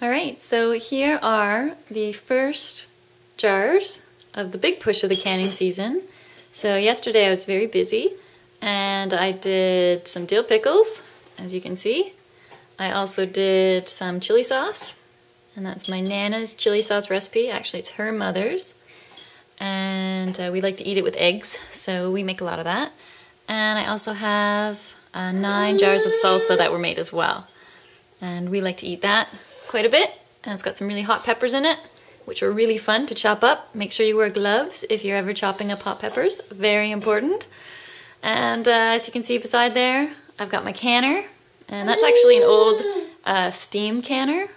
All right, so here are the first jars of the big push of the canning season. So yesterday I was very busy and I did some dill pickles, as you can see. I also did some chili sauce, and that's my Nana's chili sauce recipe. Actually, it's her mother's. And we like to eat it with eggs, so we make a lot of that. And I also have 9 jars of salsa that were made as well. And we like to eat that quite a bit. And it's got some really hot peppers in it, which are really fun to chop up. Make sure you wear gloves if you're ever chopping up hot peppers. Very important. And as you can see beside there, I've got my canner. And that's actually an old steam canner.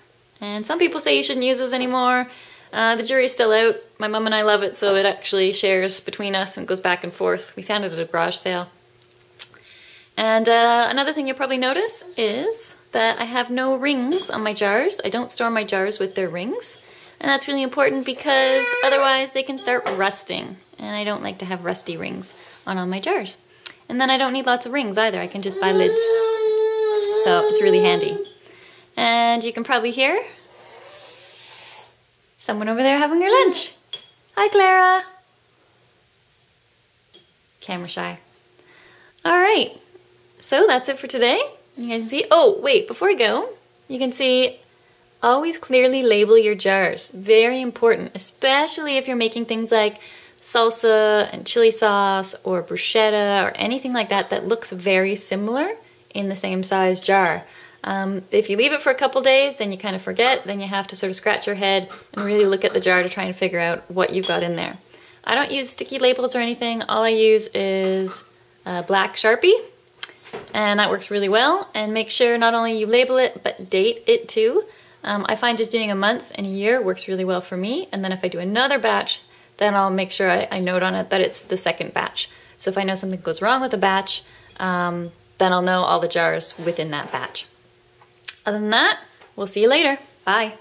And some people say you shouldn't use those anymore. The jury's still out. My mum and I love it, so it actually shares between us and goes back and forth. We found it at a garage sale. And another thing you'll probably notice is that I have no rings on my jars. I don't store my jars with their rings. And that's really important because otherwise they can start rusting. And I don't like to have rusty rings on all my jars. And then I don't need lots of rings either. I can just buy lids. So it's really handy. And you can probably hear someone over there having their lunch. Hi, Clara. Camera shy. All right, so that's it for today. You guys can see, oh, wait, before I go, you can see, always clearly label your jars. Very important, especially if you're making things like salsa and chili sauce or bruschetta or anything like that that looks very similar in the same size jar. If you leave it for a couple days, then you kind of forget, then you have to sort of scratch your head and really look at the jar to try and figure out what you've got in there. I don't use sticky labels or anything. All I use is a black Sharpie, and that works really well. And make sure not only you label it, but date it too. I find just doing a month and a year works really well for me. And then if I do another batch, then I'll make sure I note on it that it's the second batch. So if I know something goes wrong with a batch, then I'll know all the jars within that batch. Other than that, we'll see you later. Bye.